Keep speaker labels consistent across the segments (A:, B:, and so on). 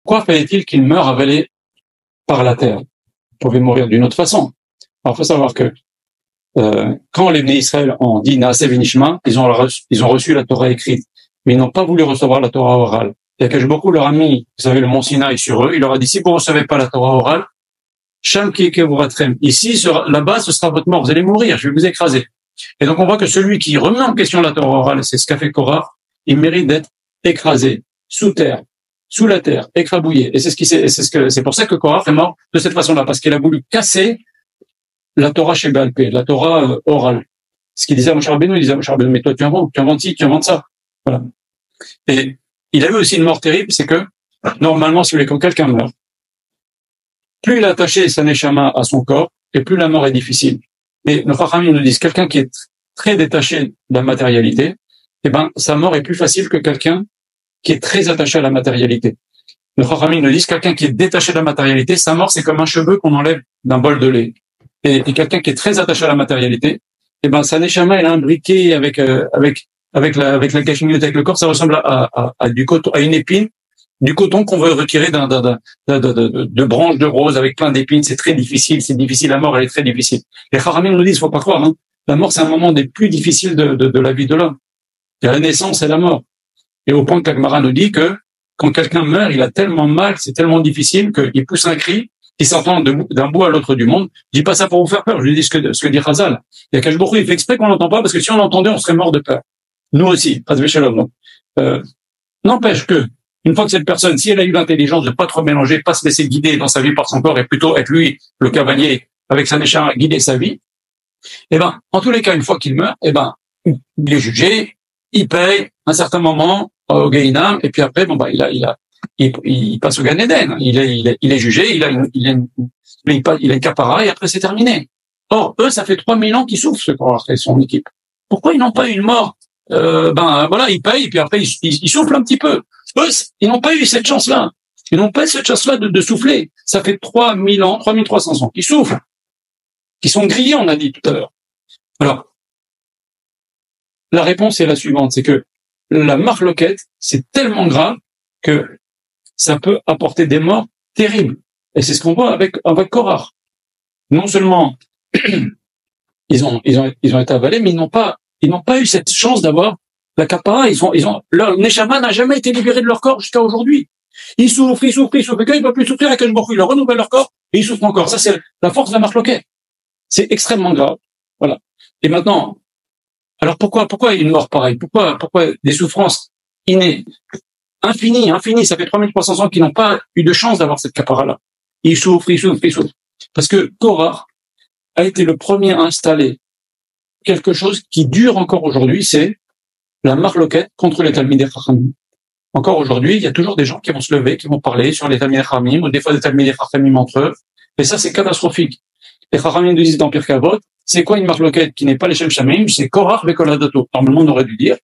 A: pourquoi fallait-il qu'il meure avalé par la terre? Il pouvait mourir d'une autre façon. Alors, il faut savoir que quand les Bnei Israël ont dit Naaseh v'nishma, ils ont reçu la Torah écrite, mais ils n'ont pas voulu recevoir la Torah orale. Et que beaucoup leur a mis, vous savez, le mont Sinaï sur eux. Il leur a dit, si vous ne recevez pas la Torah orale, Sham Kikevuratrem, ici, là-bas, ce sera votre mort. Vous allez mourir, je vais vous écraser. Et donc, on voit que celui qui remet en question la Torah orale, c'est ce qu'a fait Korah, il mérite d'être écrasé, sous terre, sous la terre, écrabouillé. Et c'est pour ça que Korah est mort de cette façon-là, parce qu'il a voulu casser la Torah chez Baal Pé, la Torah orale. Ce qu'il disait à Moshe Rabbeinu, il disait à Moshe Rabbeinu, mais toi, tu inventes ci, tu inventes ça. Voilà. Et il a eu aussi une mort terrible, c'est que, normalement, si vous voulez, quand quelqu'un meurt, plus il a attaché sa neshama à son corps, et plus la mort est difficile. Et nos Chachamim nous disent, quelqu'un qui est très détaché de la matérialité, eh ben, sa mort est plus facile que quelqu'un qui est très attaché à la matérialité. Nos Chachamim nous disent, quelqu'un qui est détaché de la matérialité, sa mort, c'est comme un cheveu qu'on enlève d'un bol de lait. Et quelqu'un qui est très attaché à la matérialité, eh ben, sa neshama, elle est imbriquée avec la cachemire, avec le corps, ça ressemble à du coton, à une épine, du coton qu'on veut retirer de branches de rose avec plein d'épines. C'est très difficile, la mort, elle est très difficile. Les Chachamim nous disent, faut pas croire, hein. La mort, c'est un moment des plus difficiles de la vie de l'homme. Il y a la naissance et la mort. Et au point que l'Agmara nous dit que quand quelqu'un meurt, il a tellement mal, c'est tellement difficile qu'il pousse un cri, qui s'entend d'un bout à l'autre du monde. Je dis pas ça pour vous faire peur, je lui dis ce que dit Chazal. Il y a Kadosh Baruch Hu, il fait exprès qu'on l'entend pas, parce que si on l'entendait, on serait mort de peur. Nous aussi, n'empêche que, une fois que cette personne, si elle a eu l'intelligence de pas trop mélanger, pas se laisser guider dans sa vie par son corps, et plutôt être lui, le cavalier, avec sa neshama, guider sa vie, eh ben, en tous les cas, une fois qu'il meurt, eh ben, il est jugé, il paye, à un certain moment, au Gehinam, et puis après, bon, bah, il passe au Gan Eden. Il est jugé, il a une capara, et après, c'est terminé. Or, eux, ça fait 3000 ans qu'ils souffrent, ce Korah et son équipe. Pourquoi ils n'ont pas eu une mort? Voilà, ils payent, et puis après, ils soufflent un petit peu. Eux, ils n'ont pas eu cette chance-là. Ils n'ont pas eu cette chance-là de souffler. Ça fait 3000 ans, 3300 ans qu'ils souffrent. Qui sont grillés, on a dit tout à l'heure. Alors, la réponse est la suivante, c'est que la marloquette, c'est tellement grave que ça peut apporter des morts terribles. Et c'est ce qu'on voit avec Korah. Non seulement ils ont été avalés, mais ils n'ont pas eu cette chance d'avoir la kapara. Leur neshama n'a jamais été libéré de leur corps jusqu'à aujourd'hui. Ils souffrent. Et quand ils ne peuvent plus souffrir, Akadosh Baruch Hu, ils leur renouvellent leur corps et ils souffrent encore. Ça, c'est la force de la marloquette. C'est extrêmement grave. Voilà. Et maintenant, alors pourquoi une mort pareille? Pourquoi des souffrances innées, infinies? Ça fait 3300 ans qu'ils n'ont pas eu de chance d'avoir cette kapara-là. Ils souffrent. Parce que Korah a été le premier à installer quelque chose qui dure encore aujourd'hui, c'est la marloquette contre les Talmidei Chachamim. Encore aujourd'hui, il y a toujours des gens qui vont se lever, qui vont parler sur les Talmidei Chachamim, ou des fois des Talmidei Chachamim entre eux. Et ça, c'est catastrophique. Les Chachamim nous disent dans Pirkei Avot, c'est quoi une marloquette qui n'est pas les Shem Shamim? C'est Korah vekol hadato. Normalement, on aurait dû dire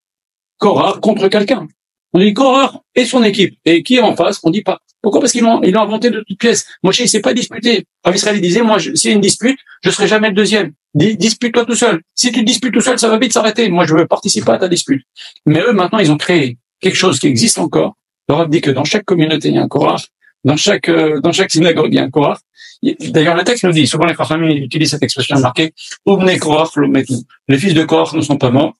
A: Korah contre quelqu'un. On dit Korah et son équipe. Et qui est en face? On dit pas. Pourquoi? Parce qu'ils l'ont inventé de toutes pièces. Moshe, il s'est pas disputé. Rav Israël, il disait, moi, s'il y a une dispute, je serai jamais le deuxième. Dispute-toi tout seul. Si tu te disputes tout seul, ça va vite s'arrêter. Moi, je veux participer à ta dispute. Mais eux, maintenant, ils ont créé quelque chose qui existe encore. Le Rav dit que dans chaque communauté, il y a un Korah. Dans chaque synagogue, il y a un Korah. D'ailleurs, le texte nous dit, souvent les Chachamim utilisent cette expression marquée, Ubnei Korah lo metu. Les fils de Korah ne sont pas morts.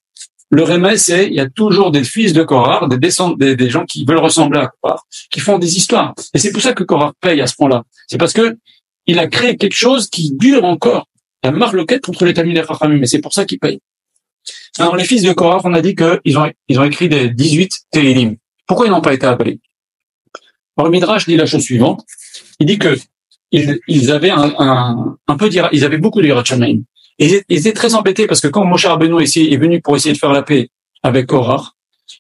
A: Le remède, c'est, il y a toujours des fils de Korah, des gens qui veulent ressembler à Korah, qui font des histoires. Et c'est pour ça que Korah paye à ce point-là. C'est parce que il a créé quelque chose qui dure encore. La marloquette contre les Talmidei Chachamim, mais c'est pour ça qu'il paye. Alors, les fils de Korah, on a dit qu'ils ont écrit des 18 Tehillim. Pourquoi ils n'ont pas été appelés? Alors, le Midrash dit la chose suivante. Il dit que ils avaient ils avaient beaucoup de Yirat Shamayim. Ils étaient très embêtés parce que quand Moshe Rabbeinu est venu pour essayer de faire la paix avec Korah,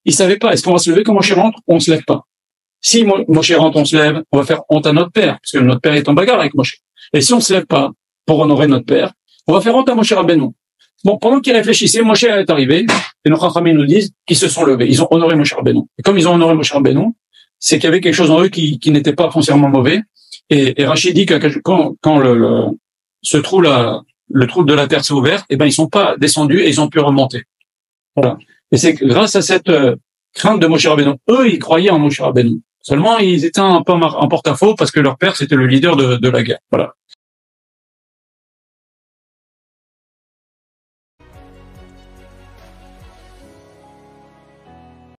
A: ils savaient pas, est-ce qu'on va se lever quand Moshe rentre ou on se lève pas? Si Moshe rentre, on se lève, on va faire honte à notre père, parce que notre père est en bagarre avec Moshe. Et si on se lève pas pour honorer notre père, on va faire honte à Moshe Rabbeinu. Bon, pendant qu'ils réfléchissaient, Moshe est arrivé, et nos Chachamim nous disent qu'ils se sont levés. Ils ont honoré Moshe Rabbeinu. Et comme ils ont honoré Moshe Rabbeinu, c'est qu'il y avait quelque chose en eux qui n'était pas foncièrement mauvais. Et Rachid dit que quand ce trou-là, le trou de la terre s'est ouvert, eh ben, ils sont pas descendus et ils ont pu remonter. Voilà. Et c'est grâce à cette crainte de Moshe Rabbeinu. Eux, ils croyaient en Moshe Rabbeinu. Seulement, ils étaient un peu en porte-à-faux parce que leur père, c'était le leader de la guerre. Voilà.